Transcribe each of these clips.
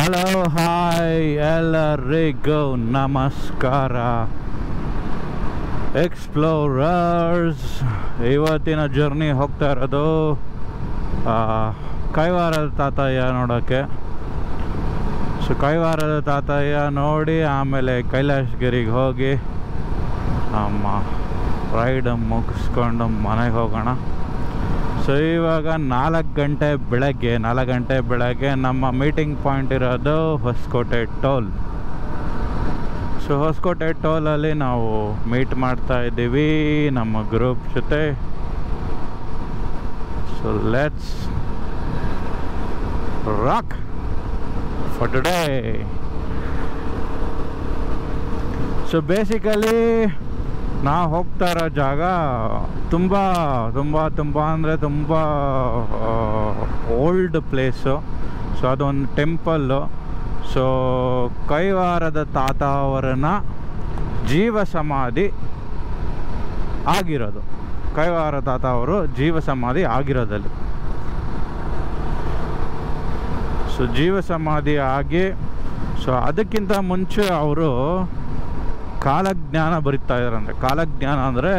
Hello hi ಎಲ್ಲರಿಗೂ ನಮಸ್ಕಾರ explorers. ಇವತ್ತಿನ ಜರ್ನಿ ಹೋಗ್ತಾ ಇರೋದು ಕೈವಾರದ ತಾತಯ್ಯ ನೋಡೋಕ್ಕೆ. ಸೊ ಕೈವಾರದ ತಾತಯ್ಯ ನೋಡಿ ಆಮೇಲೆ ಕೈಲಾಸಗಿರಿಗೆ ಹೋಗಿ ನಮ್ಮ ರೈಡ್ ಮುಗಿಸ್ಕೊಂಡು ಮನೆಗೆ ಹೋಗೋಣ. ಸೊ ಇವಾಗ 4 ಗಂಟೆ ಬೆಳಗ್ಗೆ ನಮ್ಮ ಮೀಟಿಂಗ್ ಪಾಯಿಂಟ್ ಇರೋದು ಹೊಸಕೋಟೆ ಟೋಲ್. ಸೊ ಹೊಸಕೋಟೆ ಟೋಲಲ್ಲಿ ನಾವು ಮೀಟ್ ಮಾಡ್ತಾ ಇದ್ದೀವಿ ನಮ್ಮ ಗ್ರೂಪ್ ಜೊತೆ. So let's rock for today. So basically ನಾವು ಹೋಗ್ತಾ ಇರೋ ಜಾಗ ತುಂಬ ಅಂದರೆ ತುಂಬ ಓಲ್ಡ್ ಪ್ಲೇಸು. ಸೊ ಅದೊಂದು ಟೆಂಪಲ್ಲು. ಸೊ ಕೈವಾರದ ತಾತ ಅವರನ್ನ ಜೀವ ಸಮಾಧಿ ಆಗಿರೋದು. ಕೈವಾರ ತಾತ ಅವರು ಜೀವ ಸಮಾಧಿ ಆಗಿರೋದಲ್ಲಿ. ಸೊ ಜೀವ ಸಮಾಧಿ ಆಗಿ ಸೊ ಅದಕ್ಕಿಂತ ಮುಂಚೆ ಅವರು ಕಾಲಜ್ಞಾನ ಬರಿತಾ ಇದ್ದಾರಂತೆ. ಕಾಲಜ್ಞಾನ ಅಂದರೆ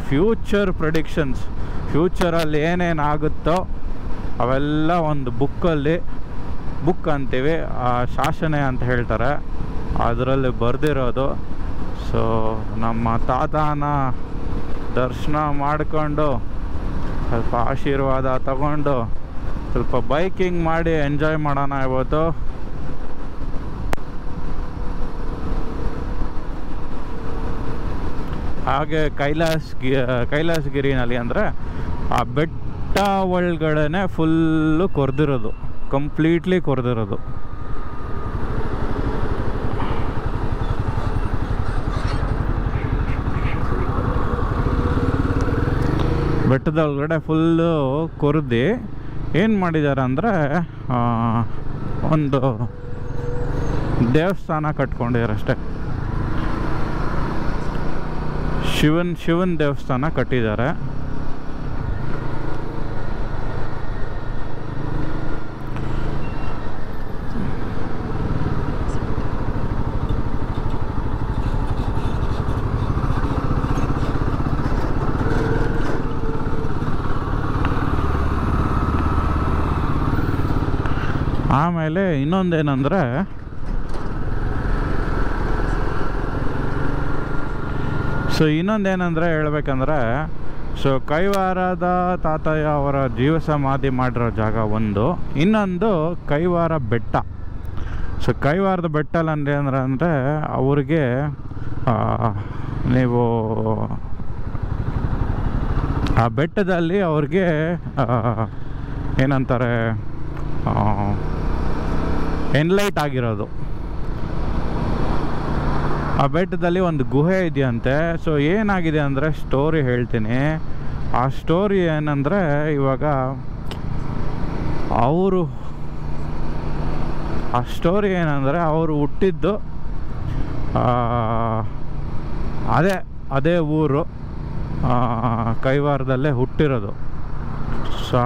ಫ್ಯೂಚರ್ ಪ್ರೆಡಿಕ್ಷನ್ಸ್, ಫ್ಯೂಚರಲ್ಲಿ ಏನೇನಾಗುತ್ತೋ ಅವೆಲ್ಲ ಒಂದು ಬುಕ್ ಅಂತೀವಿ, ಶಾಸನ ಅಂತ ಹೇಳ್ತಾರೆ, ಅದರಲ್ಲಿ ಬರೆದಿರೋದು. ಸೊ ನಮ್ಮ ತಾತನ ದರ್ಶನ ಮಾಡಿಕೊಂಡು ಸ್ವಲ್ಪ ಆಶೀರ್ವಾದ ತಗೊಂಡು ಸ್ವಲ್ಪ ಬೈಕಿಂಗ್ ಮಾಡಿ ಎಂಜಾಯ್ ಮಾಡೋಣ ಇವತ್ತು. ಹಾಗೆ ಕೈಲಾಸಗಿರಿನಲ್ಲಿ ಅಂದರೆ ಆ ಬೆಟ್ಟ ಒಳಗಡೆ ಫುಲ್ಲು ಕೊರೆದಿರೋದು, ಕಂಪ್ಲೀಟ್ಲಿ ಕೊರೆದಿರೋದು. ಬೆಟ್ಟದ ಒಳಗಡೆ ಫುಲ್ಲು ಕೊರೆದು ಏನು ಮಾಡಿದ್ದಾರೆ ಅಂದರೆ ಒಂದು ದೇವಸ್ಥಾನ ಕಟ್ಕೊಂಡಿದ್ದಾರೆ ಅಷ್ಟೇ. ಶಿವನ್ ದೇವಸ್ಥಾನ ಕಟ್ಟಿದ್ದಾರೆ. ಆಮೇಲೆ ಇನ್ನೊಂದೇನೆಂದರೆ ಹೇಳ್ಬೇಕಂದ್ರೆ ಸೊ ಕೈವಾರದ ತಾತಯ್ಯ ಅವರ ಜೀವ ಸಮಾಧಿ ಮಾಡಿರೋ ಜಾಗ ಒಂದು. ಇನ್ನೊಂದು ಕೈವಾರ ಬೆಟ್ಟ. ಸೊ ಕೈವಾರದ ಬೆಟ್ಟಲ್ಲಿ ಅಂದರೆ ಅವ್ರಿಗೆ ನೀವು ಆ ಬೆಟ್ಟದಲ್ಲಿ ಅವ್ರಿಗೆ ಏನಂತಾರೆ ಎನ್ಲೈಟ್ ಆಗಿರೋದು. ಆ ಬೆಟ್ಟದಲ್ಲಿ ಒಂದು ಗುಹೆ ಇದೆಯಂತೆ. ಸೊ ಏನಾಗಿದೆ ಅಂದರೆ ಸ್ಟೋರಿ ಹೇಳ್ತೀನಿ. ಆ ಸ್ಟೋರಿ ಏನಂದರೆ ಇವಾಗ ಅವರು ಹುಟ್ಟಿದ್ದು ಅದೇ ಊರು, ಕೈವಾರದಲ್ಲೇ ಹುಟ್ಟಿರೋದು. ಸೊ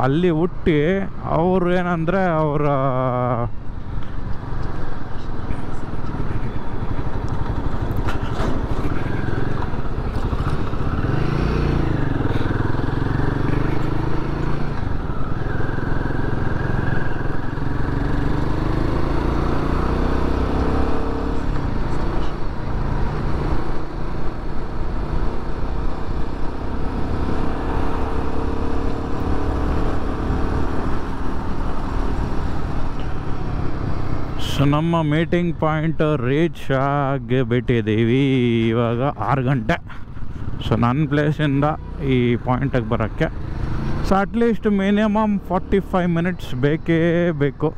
ಅಲ್ಲಿ ಹುಟ್ಟಿ ಅವರು ಏನಂದರೆ ಅವರ ಸೊ ನಮ್ಮ ಮೀಟಿಂಗ್ ಪಾಯಿಂಟ್ ರೀಚ್ ಆಗಿಬಿಟ್ಟಿದ್ದೀವಿ. ಇವಾಗ 6 ಗಂಟೆ. ಸೊ ನನ್ನ ಪ್ಲೇಸಿಂದ ಈ ಪಾಯಿಂಟಿಗೆ ಬರೋಕ್ಕೆ ಸೊ ಅಟ್ಲೀಸ್ಟ್ ಮಿನಿಮಮ್ 45 ಮಿನಿಟ್ಸ್ ಬೇಕೇ ಬೇಕು.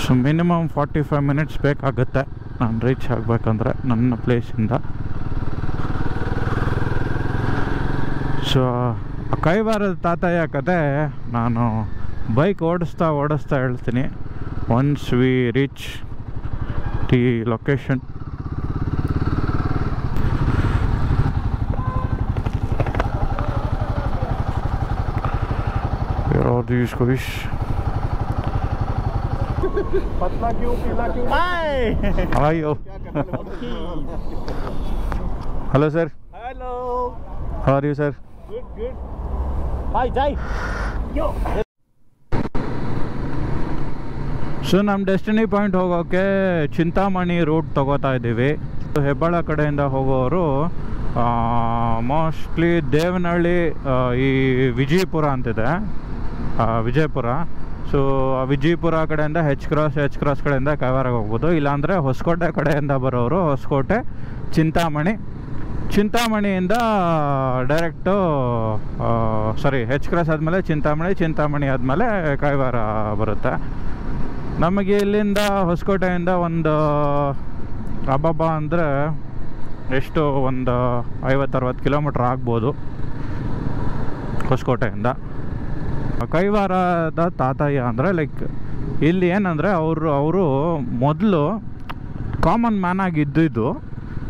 ಸೊ ಮಿನಿಮಮ್ 45 ಮಿನಿಟ್ಸ್ ಬೇಕಾಗುತ್ತೆ ನಾನು ರೀಚ್ ಆಗಬೇಕಂದ್ರೆ ನನ್ನ ಪ್ಲೇಸಿಂದ. ಸೊ ಕೈವಾರದ ತಾತಯ್ಯ ಕತೆ ನಾನು ಬೈಕ್ ಓಡಿಸ್ತಾ ಹೇಳ್ತೀನಿ. Once we reach the location. Where are these guys? पतला क्यों पीला क्यों? How are you? Hello sir. Hello. How are you sir? Good. Bye, Jai. Yo. So ನಮ್ಮ ಡೆಸ್ಟಿನಿ ಪಾಯಿಂಟ್ ಹೋಗೋಕ್ಕೆ ಚಿಂತಾಮಣಿ ರೂಟ್ ತಗೋತಾ ಇದ್ದೀವಿ. ಹೆಬ್ಬಾಳ ಕಡೆಯಿಂದ ಹೋಗೋರು ಮೋಸ್ಟ್ಲಿ ದೇವನಹಳ್ಳಿ, ಈ ವಿಜಯಪುರ ಅಂತಿದೆ, ವಿಜಯಪುರ. ಸೊ ವಿಜಯಪುರ ಕಡೆಯಿಂದ ಹೆಚ್ ಕ್ರಾಸ್ ಕಡೆಯಿಂದ ಕೈವಾರಕ್ಕೆ ಹೋಗ್ಬೋದು. ಇಲ್ಲಾಂದರೆ ಹೊಸಕೋಟೆ ಕಡೆಯಿಂದ ಬರೋರು ಹೊಸಕೋಟೆ, ಚಿಂತಾಮಣಿಯಿಂದ ಡೈರೆಕ್ಟು ಹೆಚ್ ಕ್ರಾಸ್ ಆದಮೇಲೆ ಚಿಂತಾಮಣಿ ಆದಮೇಲೆ ಕೈವಾರ ಬರುತ್ತೆ. ನಮಗೆ ಇಲ್ಲಿಂದ ಹೊಸಕೋಟೆಯಿಂದ ಒಂದು ಅಬ್ಬಬ್ಬ ಅಂದರೆ ಎಷ್ಟು, ಒಂದು 50-60 ಕಿಲೋಮೀಟ್ರ್ ಆಗ್ಬೋದು ಹೊಸಕೋಟೆಯಿಂದ. ಕೈವಾರದ ತಾತಯ್ಯ ಅಂದರೆ ಲೈಕ್ ಇಲ್ಲಿ ಏನಂದರೆ ಅವರು ಮೊದಲು ಕಾಮನ್ ಮ್ಯಾನ್ ಆಗಿ ಇದ್ದಿದ್ದು.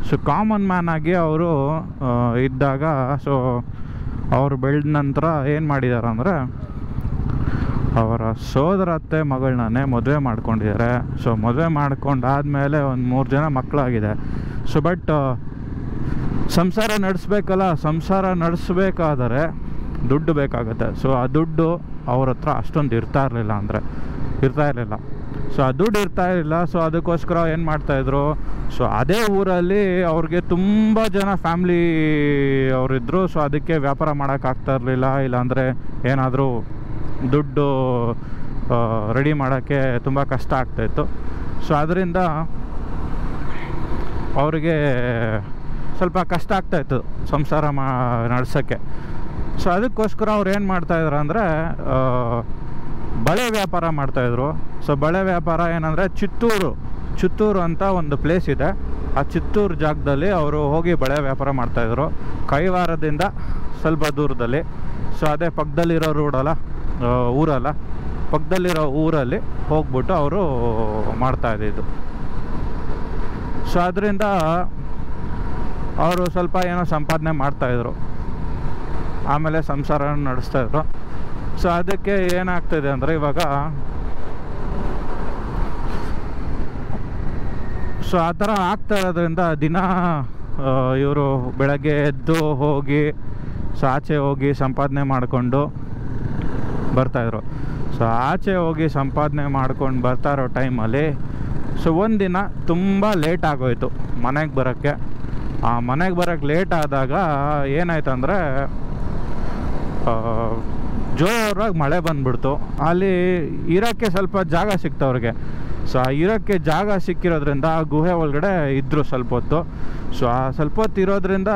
ಸೊ ಕಾಮನ್ ಮ್ಯಾನ್ ಆಗಿ ಅವರು ಇದ್ದಾಗ, ಸೊ ಅವರು ಬೆಳೆದ ನಂತರ ಏನು ಮಾಡಿದ್ದಾರೆ ಅಂದರೆ ಅವರ ಸೋದರತ್ತೆ ಮಗಳನ್ನೇ ಮದುವೆ ಮಾಡ್ಕೊಂಡಿದ್ದಾರೆ. ಸೊ ಮದುವೆ ಮಾಡ್ಕೊಂಡಾದಮೇಲೆ ಒಂದು 3 ಜನ ಮಕ್ಕಳಾಗಿದೆ. ಸೊ ಬಟ್ ಸಂಸಾರ ನಡೆಸಬೇಕಾದರೆ ದುಡ್ಡು ಬೇಕಾಗುತ್ತೆ. ಸೊ ಆ ದುಡ್ಡು ಅವ್ರ ಹತ್ರ ಅಷ್ಟೊಂದು ಇರ್ತಾ ಇರಲಿಲ್ಲ. ಸೊ ಆ ದುಡ್ಡು ಇರ್ತಾ ಇರಲಿಲ್ಲ. ಸೊ ಅದಕ್ಕೋಸ್ಕರ ಏನು ಮಾಡ್ತಾಯಿದ್ರು, ಸೊ ಅದೇ ಊರಲ್ಲಿ ಅವ್ರಿಗೆ ತುಂಬ ಜನ ಫ್ಯಾಮ್ಲಿ ಅವರಿದ್ದರು. ಸೊ ಅದಕ್ಕೆ ವ್ಯಾಪಾರ ಮಾಡೋಕ್ಕಾಗ್ತಾ ಇರಲಿಲ್ಲ. ಇಲ್ಲಾಂದರೆ ಏನಾದರೂ ದುಡ್ಡು ರೆಡಿ ಮಾಡೋಕ್ಕೆ ತುಂಬ ಕಷ್ಟ ಆಗ್ತಾಯಿತ್ತು. ಸೊ ಅದರಿಂದ ಅವರಿಗೆ ಸ್ವಲ್ಪ ಕಷ್ಟ ಆಗ್ತಾಯಿತ್ತು ಸಂಸಾರ ನಡೆಸೋಕ್ಕೆ. ಸೊ ಅದಕ್ಕೋಸ್ಕರ ಅವ್ರು ಏನು ಮಾಡ್ತಾಯಿದ್ರು ಅಂದರೆ ಬಳೆ ವ್ಯಾಪಾರ ಮಾಡ್ತಾಯಿದ್ರು. ಸೊ ಬಳೆ ವ್ಯಾಪಾರ ಏನಂದರೆ ಚಿತ್ತೂರು ಅಂತ ಒಂದು ಪ್ಲೇಸ್ ಇದೆ. ಆ ಚಿತ್ತೂರು ಜಾಗದಲ್ಲಿ ಅವರು ಹೋಗಿ ಬಳೆ ವ್ಯಾಪಾರ ಮಾಡ್ತಾಯಿದ್ರು, ಕೈವಾರದಿಂದ ಸ್ವಲ್ಪ ದೂರದಲ್ಲಿ. ಸೊ ಅದೇ ಪಕ್ಕದಲ್ಲಿರೋ ಊರಲ್ಲ, ಪಕ್ಕದಲ್ಲಿರೋ ಊರಲ್ಲಿ ಹೋಗ್ಬಿಟ್ಟು ಅವರು ಮಾಡ್ತಾಯಿದ್ದು. ಸೊ ಅದರಿಂದ ಅವರು ಸ್ವಲ್ಪ ಏನೋ ಸಂಪಾದನೆ ಮಾಡ್ತಾಯಿದ್ರು, ಆಮೇಲೆ ಸಂಸಾರ ನಡೆಸ್ತಾಯಿದ್ರು. ಸೊ ಅದಕ್ಕೆ ಏನಾಗ್ತಾಯಿದೆ ಅಂದರೆ ಇವಾಗ ಸೊ ಆ ಥರ ಆಗ್ತಾ ಇರೋದ್ರಿಂದ ದಿನ ಇವರು ಬೆಳಗ್ಗೆ ಎದ್ದು ಹೋಗಿ ಸೊ ಆಚೆ ಹೋಗಿ ಸಂಪಾದನೆ ಮಾಡಿಕೊಂಡು ಬರ್ತಾಯಿದ್ರು. ಸೊ ಆಚೆ ಹೋಗಿ ಸಂಪಾದನೆ ಮಾಡ್ಕೊಂಡು ಬರ್ತಾ ಇರೋ ಟೈಮಲ್ಲಿ ಸೊ ಒಂದಿನ ತುಂಬ ಲೇಟ್ ಆಗೋಯ್ತು ಮನೆಗೆ ಬರೋಕ್ಕೆ. ಆ ಮನೆಗೆ ಬರೋಕ್ಕೆ ಲೇಟ್ ಆದಾಗ ಏನಾಯ್ತು ಅಂದರೆ ಜೋರಾಗಿ ಮಳೆ ಬಂದ್ಬಿಡ್ತು. ಅಲ್ಲಿ ಇರೋಕ್ಕೆ ಸ್ವಲ್ಪ ಜಾಗ ಸಿಕ್ತು ಅವ್ರಿಗೆ. ಸೊ ಆ ಇರೋಕ್ಕೆ ಜಾಗ ಸಿಕ್ಕಿರೋದ್ರಿಂದ ಆ ಗುಹೆ ಒಳಗಡೆ ಇದ್ದರು ಸ್ವಲ್ಪ ಹೊತ್ತು. ಸೊ ಆ ಸ್ವಲ್ಪ ಹೊತ್ತು ಇರೋದ್ರಿಂದ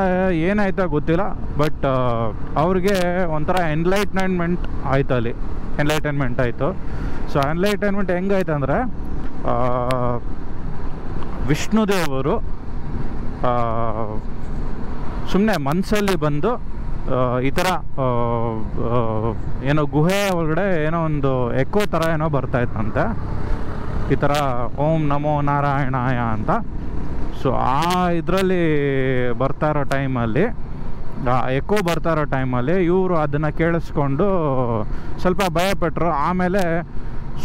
ಏನಾಯ್ತೋ ಗೊತ್ತಿಲ್ಲ, ಬಟ್ ಅವ್ರಿಗೆ ಒಂಥರ ಎನ್ಲೈಟ್ಮೆಂಟ್ ಆಯಿತು. ಸೊ ಎನ್ಲೈಟೈನ್ಮೆಂಟ್ ಹೆಂಗಾಯ್ತು ಅಂದರೆ ವಿಷ್ಣುದೇವರು ಸುಮ್ಮನೆ ಮನಸ್ಸಲ್ಲಿ ಬಂದು ಈ ಥರ ಏನೋ ಗುಹೆ ಒಳಗಡೆ ಏನೋ ಒಂದು ಎಕೋ ಥರ ಏನೋ ಬರ್ತಾಯಿತ್ತಂತೆ, ಈ ಥರ ಓಂ ನಮೋ ನಾರಾಯಣಾಯ ಅಂತ. ಸೊ ಆ ಇದರಲ್ಲಿ ಬರ್ತಾ ಇರೋ ಟೈಮಲ್ಲಿ, ಎಕೋ ಬರ್ತಾ ಇರೋ ಟೈಮಲ್ಲಿ ಇವರು ಅದನ್ನು ಕೇಳಿಸ್ಕೊಂಡು ಸ್ವಲ್ಪ ಭಯಪಟ್ಟರು. ಆಮೇಲೆ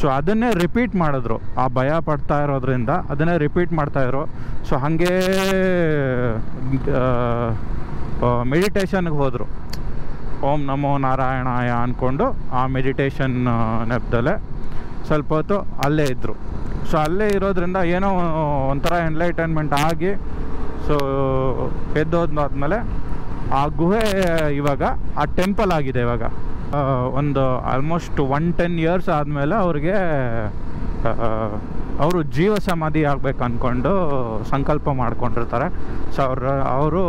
ಸೊ ಅದನ್ನೇ ರಿಪೀಟ್ ಮಾಡಿದ್ರು, ಆ ಭಯ ಪಡ್ತಾ ಇರೋದ್ರಿಂದ ಅದನ್ನೇ ರಿಪೀಟ್ ಮಾಡ್ತಾಯಿದ್ರು. ಸೊ ಹಾಗೇ ಮೆಡಿಟೇಷನ್ಗೆ ಹೋದರು, ಓಂ ನಮೋ ನಾರಾಯಣಾಯ ಅಂದ್ಕೊಂಡು ಆ ಮೆಡಿಟೇಷನ್ ನೆಪದಲ್ಲೇ ಸ್ವಲ್ಪ ಹೊತ್ತು ಅಲ್ಲೇ ಇದ್ದರು. ಸೊ ಅಲ್ಲೇ ಇರೋದ್ರಿಂದ ಏನೋ ಒಂಥರ ಎನ್ಲೈಟೈನ್ಮೆಂಟ್ ಆಗಿ ಸೊ ಎದ್ದೋದಾದ್ಮೇಲೆ ಆ ಗುಹೆ ಇವಾಗ ಆ ಟೆಂಪಲ್ ಆಗಿದೆ. ಇವಾಗ ಒಂದು ಆಲ್ಮೋಸ್ಟ್ 110 years ಆದಮೇಲೆ ಅವ್ರಿಗೆ ಅವರು ಜೀವ ಸಮಾಧಿ ಆಗಬೇಕು ಅಂದ್ಕೊಂಡು ಸಂಕಲ್ಪ ಮಾಡ್ಕೊಂಡಿರ್ತಾರೆ. ಸೊ ಅವರು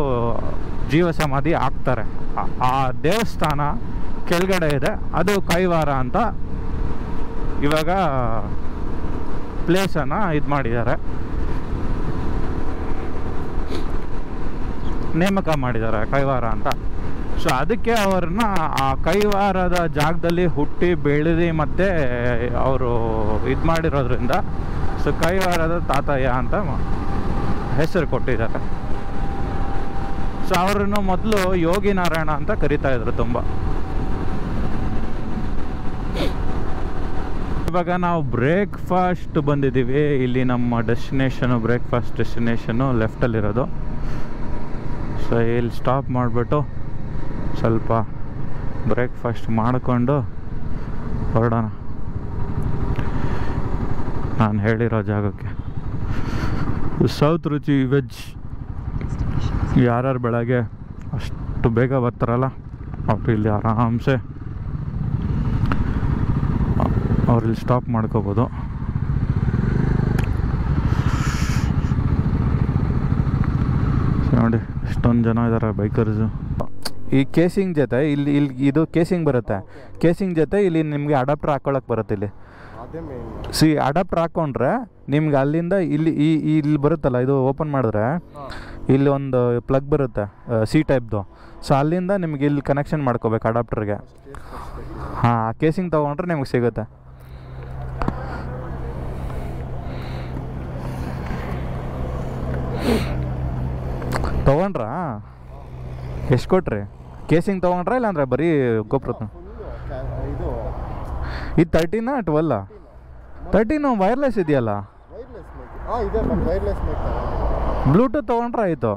ಜೀವ ಸಮಾಧಿ ಆಗ್ತಾರೆ. ಆ ದೇವಸ್ಥಾನ ಕೆಳಗಡೆ ಇದೆ, ಅದು ಕೈವಾರ ಅಂತ ಇವಾಗ ಪ್ಲೇಸನ್ನು ಇದು ಮಾಡಿದ್ದಾರೆ, ನೇಮಕ ಮಾಡಿದ್ದಾರೆ ಕೈವಾರ ಅಂತ. ಸೊ ಅದಕ್ಕೆ ಅವ್ರನ್ನ ಆ ಕೈವಾರದ ಜಾಗದಲ್ಲಿ ಹುಟ್ಟಿ ಬೆಳೆದು ಮತ್ತು ಅವರು ಇದು ಮಾಡಿರೋದ್ರಿಂದ ಸೊ ಕೈವಾರದ ತಾತಯ್ಯ ಅಂತ ಹೆಸರು ಕೊಟ್ಟಿದ್ದಾರೆ. ಸೊ ಅವ್ರನ್ನು ಮೊದಲು ಯೋಗಿ ನಾರಾಯಣ ಅಂತ ಕರಿತಾ ಇದ್ರು ತುಂಬ. ಇವಾಗ ನಾವು ಬ್ರೇಕ್ಫಾಸ್ಟ್ ಬಂದಿದ್ದೀವಿ. ಇಲ್ಲಿ ನಮ್ಮ ಡೆಸ್ಟಿನೇಷನು ಬ್ರೇಕ್ಫಾಸ್ಟ್ ಡೆಸ್ಟಿನೇಷನು ಲೆಫ್ಟಲ್ಲಿರೋದು. ಸೊ ಇಲ್ಲಿ ಸ್ಟಾಪ್ ಮಾಡಿಬಿಟ್ಟು ಸ್ವಲ್ಪ ಬ್ರೇಕ್ಫಾಸ್ಟ್ ಮಾಡಿಕೊಂಡು ಹೊರಡೋಣ ನಾನು ಹೇಳಿರೋ ಜಾಗಕ್ಕೆ. ಸೌತ್ ರುಚಿ ವೆಜ್. ಯಾರ್ಯಾರು ಬೆಳಗ್ಗೆ ಅಷ್ಟು ಬೇಗ ಬರ್ತಾರಲ್ಲ ಅವ್ರು ಇಲ್ಲಿ ಆರಾಮ್ಸೆ ಅವ್ರಲ್ಲಿ ಸ್ಟಾಪ್ ಮಾಡ್ಕೋಬೋದು. ನೋಡಿ ಎಷ್ಟೊಂದು ಜನ ಇದ್ದಾರೆ ಬೈಕರ್ಸು. ಈ ಕೇಸಿಂಗ್ ಜೊತೆ ಇಲ್ಲಿ ಇದು ಕೇಸಿಂಗ್ ಬರುತ್ತೆ. ಕೇಸಿಂಗ್ ಜೊತೆ ಇಲ್ಲಿ ನಿಮಗೆ ಅಡಾಪ್ಟರ್ ಹಾಕ್ಕೊಳಕ್ಕೆ ಬರುತ್ತೆ. ಇಲ್ಲಿ ಅಡಾಪ್ಟರ್ ಹಾಕ್ಕೊಂಡ್ರೆ ನಿಮ್ಗೆ ಅಲ್ಲಿಂದ ಇಲ್ಲಿ ಬರುತ್ತಲ್ಲ, ಇದು ಓಪನ್ ಮಾಡಿದ್ರೆ ಇಲ್ಲಿ ಒಂದು ಪ್ಲಗ್ ಬರುತ್ತೆ ಸಿ ಟೈಪ್ದು. ಸೊ ಅಲ್ಲಿಂದ ನಿಮ್ಗೆ ಇಲ್ಲಿ ಕನೆಕ್ಷನ್ ಮಾಡ್ಕೋಬೇಕು ಅಡಾಪ್ಟರ್ಗೆ. ಹಾಂ, ಕೇಸಿಂಗ್ ತೊಗೊಂಡ್ರೆ ನಿಮ್ಗೆ ಸಿಗುತ್ತೆ. ತೊಗೊಂಡ್ರಾ? ಎಷ್ಟು ಕೊಟ್ರಿ? ಕೇಸಿಂಗ್ ತೊಗೊಂಡ್ರಾ ಇಲ್ಲಾಂದ್ರೆ ಬರೀ ಗೋಪುರ? ಇದು 13 12? 13 ವೈರ್ಲೆಸ್ ಇದೆಯಲ್ಲ. ಬ್ಲೂಟೂತ್ ತೊಗೊಂಡ್ರೆ ಆಯಿತು.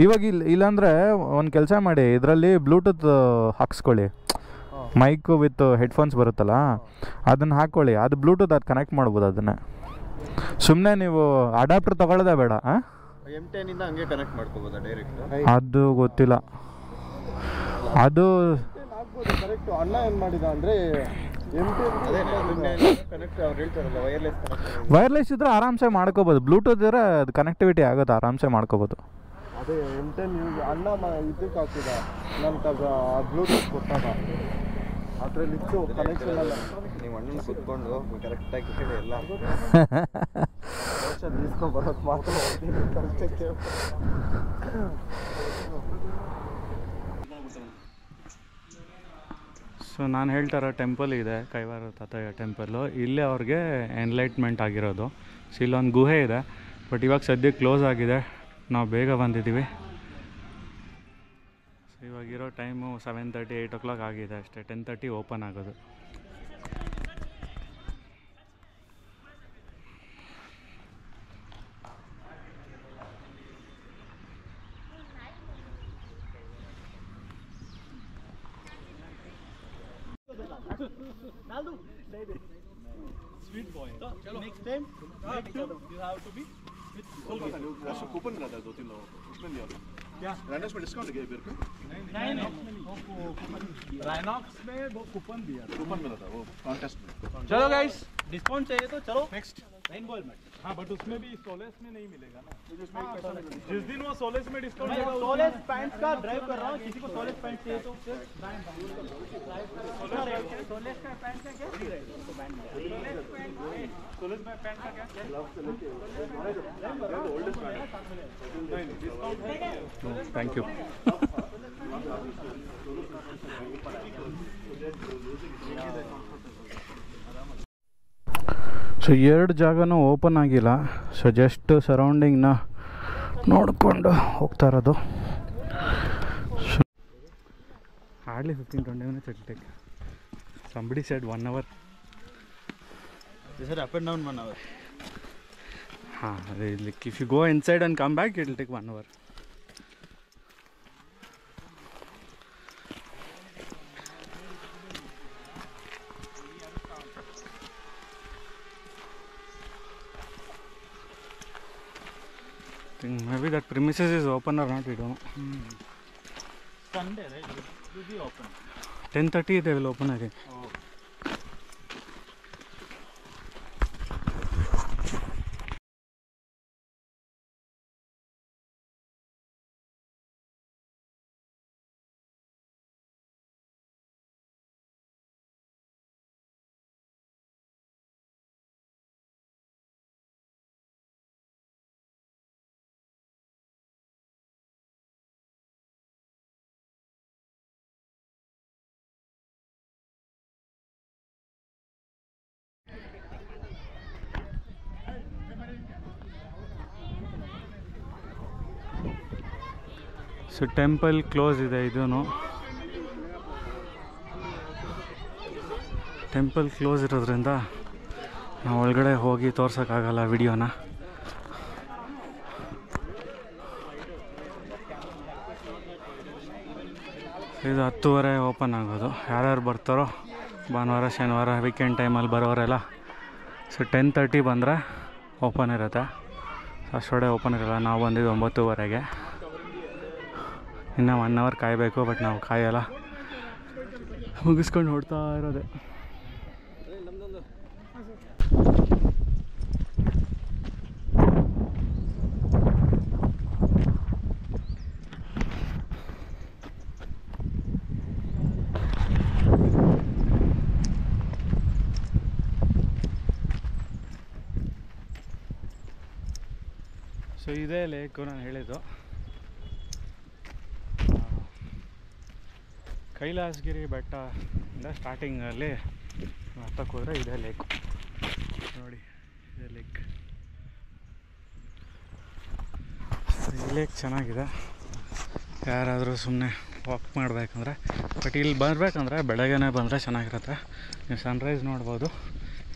ಇವಾಗ ಇಲ್ಲಾಂದರೆ ಒಂದು ಕೆಲಸ ಮಾಡಿ, ಇದರಲ್ಲಿ ಬ್ಲೂಟೂತ್ ಹಾಕ್ಸ್ಕೊಳ್ಳಿ. ಮೈಕು ವಿತ್ ಹೆಡ್ಫೋನ್ಸ್ ಬರುತ್ತಲ್ಲ ಅದನ್ನು ಹಾಕ್ಕೊಳ್ಳಿ. ಅದು ಬ್ಲೂಟೂತ್ ಅದು ಕನೆಕ್ಟ್ ಮಾಡ್ಬೋದು. ಅದನ್ನೇ ಸುಮ್ಮನೆ ನೀವು ಅಡಾಪ್ಟರ್ ತೊಗೊಳ್ಳೋದೇ ಬೇಡ. M10 ಇಂದ ಹಂಗೆ ಕನೆಕ್ಟ್ ಮಾಡ್ಕೋಬೋದಾ ಡೈರೆಕ್ಟ್? ಅದು ಗೊತ್ತಿಲ್ಲ. ಅದು ಕರೆಕ್ಟ್. ಅಣ್ಣ ಏನು ಮಾಡಿದ ಅಂದರೆ ವೈರ್ಲೆಸ್ ಇದ್ರೆ ಆರಾಮ್ಸೆ ಮಾಡ್ಕೋಬೋದು. ಬ್ಲೂಟೂತ್ ಇದ್ರೆ ಅದು ಕನೆಕ್ಟಿವಿಟಿ ಆಗುತ್ತೆ, ಆರಾಮ್ಸೆ ಮಾಡ್ಕೋಬೋದು. ಅದೇ M10 ಯೂಸ್ ಅಣ್ಣ ಇದಕ್ಕೆ ಹಾಕಿದ ನಂತರ ಬ್ಲೂಟೂತ್ ಕೊಟ್ಟಾಗ ಅದರಲ್ಲಿ ಇತ್ತು ಕನೆಕ್ಷನ್ ಅಲ್ಲ. ನೀವು ಅಣ್ಣನ ಕುತ್ಕೊಂಡು ಕರೆಕ್ಟಾಗಿ ಹೇಳಿ ಎಲ್ಲ ಇಸ್ಕೊಂಡು ಬರೋದು ಮಾತ್ರ ಕರೆಕ್ಟಾಗಿ. ಸೊ ನಾನು ಹೇಳ್ತಾರೋ ಟೆಂಪಲ್ ಇದೆ, ಕೈವಾರ ತಾತಯ್ಯ ಟೆಂಪಲ್ಲು. ಇಲ್ಲೇ ಅವ್ರಿಗೆ ಎನ್ಲೈಟ್ಮೆಂಟ್ ಆಗಿರೋದು. ಸೊ ಇಲ್ಲೊಂದು ಗುಹೆ ಇದೆ, ಬಟ್ ಇವಾಗ ಸದ್ಯಕ್ಕೆ ಕ್ಲೋಸ್ ಆಗಿದೆ. ನಾವು ಬೇಗ ಬಂದಿದ್ದೀವಿ. ಸೊ ಇವಾಗಿರೋ ಟೈಮು 7:30 8 o'clock ಆಗಿದೆ ಅಷ್ಟೇ. 10:30 ಓಪನ್ ಆಗೋದು. Sweet boy. So next time, you have to be with Colgate. Coupon मिला था 2-3 लोगों को, उसमें लिया था क्या? रैनॉक्स में डिस्काउंट गया मेरे को। नहीं राइनॉक्स में वो कूपन दिया था। कूपन मिला था वो कॉन्टेस्ट में। चलो गाइस, डिस्काउंट चाहिए तो चलो नेक्स्ट रेनबो हेलमेट। हाँ बट उसमें भी सोलेस में नहीं मिलेगा ना। जिस दिन वो सोलेस में डिस्काउंट देगा, सोलेस पैंट्स का ड्राइव कर रहा हूँ। किसी को सोलेस पैंट चाहिए तो सोलेस का पैंट का क्या? सोलेस पैंट का क्या? Thank you. ಸೊ 2 ಜಾಗನೂ ಓಪನ್ ಆಗಿಲ್ಲ. ಸೊ ಜಸ್ಟ್ ಸರೌಂಡಿಂಗ್ನ ನೋಡಿಕೊಂಡು ಹೋಗ್ತಾ ಇರೋದು. Hardly 15-20 minutes it will take. Somebody said 1 hour. They said up and down 1 hour. Like if you go inside and come back, it will take 1 hour. Maybe that premises is open or not, we don't know. Sunday, right? It will be open. 10:30 they will open again. Oh. So temple close ಇದೆ. ಇದೂ temple close ಇರೋದ್ರಿಂದ ನಾವು ಒಳಗಡೆ ಹೋಗಿ ತೋರ್ಸೋಕ್ಕಾಗಲ್ಲ ವಿಡಿಯೋನ. ಇದು 10:30 open ಆಗೋದು. ಯಾರ್ಯಾರು ಬರ್ತಾರೋ ಭಾನುವಾರ ಶನಿವಾರ ವೀಕೆಂಡ್ ಟೈಮಲ್ಲಿ ಬರೋರೆಲ್ಲ ಸೊ 10:30 ಬಂದರೆ ಓಪನ್ ಇರುತ್ತೆ. ಅಷ್ಟೊಡೆ ಓಪನ್ ಇರಲ್ಲ. ನಾವು ಬಂದಿದ್ದು 9:30ಗೆ. ಇನ್ನು 1 ಅವರ್ ಕಾಯಬೇಕು. ಬಟ್ ನಾವು ಕಾಯಲ್ಲ, ಮುಗಿಸ್ಕೊಂಡು ಹೊಡ್ತಾ ಇರೋದೆ. ಸೊ ಇದೇ ಲೇಕು ನಾನು ಹೇಳಿದ್ದು. ಕೈಲಾಸಗಿರಿ ಬೆಟ್ಟದಿಂದ ಸ್ಟಾರ್ಟಿಂಗಲ್ಲಿ ಹತ್ತಕ್ಕೆ ಹೋದರೆ ಇದೇ ಲೇಕು ನೋಡಿ. ಇದೇ ಲೇಕ್. ಈ ಲೇಕ್ ಚೆನ್ನಾಗಿದೆ. ಯಾರಾದರೂ ಸುಮ್ಮನೆ ವಾಕ್ ಮಾಡಬೇಕಂದ್ರೆ, ಬಟ್ ಇಲ್ಲಿ ಬರಬೇಕಂದ್ರೆ ಬೆಳಗ್ಗೆನೇ ಬಂದರೆ ಚೆನ್ನಾಗಿರುತ್ತೆ. ನೀವು ಸನ್ರೈಸ್ ನೋಡ್ಬೋದು,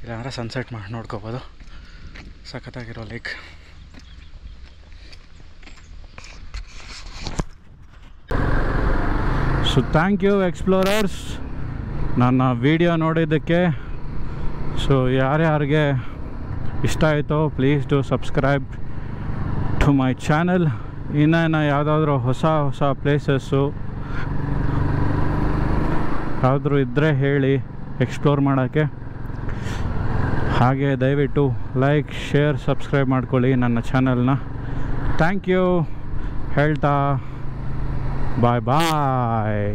ಇಲ್ಲಾಂದರೆ ಸನ್ಸೆಟ್ ಮಾಡಿ ನೋಡ್ಕೋಬೋದು. ಸಖತ್ತಾಗಿರೋ lake. So thank you explorers ನನ್ನ ವಿಡಿಯೋ ನೋಡಿದ್ದಕ್ಕೆ. ಸೊ ಯಾರ್ಯಾರಿಗೆ ಇಷ್ಟ ಆಯಿತೋ please to subscribe to my channel. ಇನ್ನೇನು ಯಾವುದಾದ್ರೂ ಹೊಸ ಪ್ಲೇಸಸ್ಸು ಯಾವುದಾದ್ರೂ ಇದ್ದರೆ ಹೇಳಿ ಎಕ್ಸ್ಪ್ಲೋರ್ ಮಾಡೋಕ್ಕೆ. ಹಾಗೆ ದಯವಿಟ್ಟು ಲೈಕ್, ಶೇರ್, ಸಬ್ಸ್ಕ್ರೈಬ್ ಮಾಡ್ಕೊಳ್ಳಿ ನನ್ನ ಚಾನಲ್ನ. ಥ್ಯಾಂಕ್ ಯು ಹೇಳ್ತಾ ಬಾಯ್ ಬಾಯ್.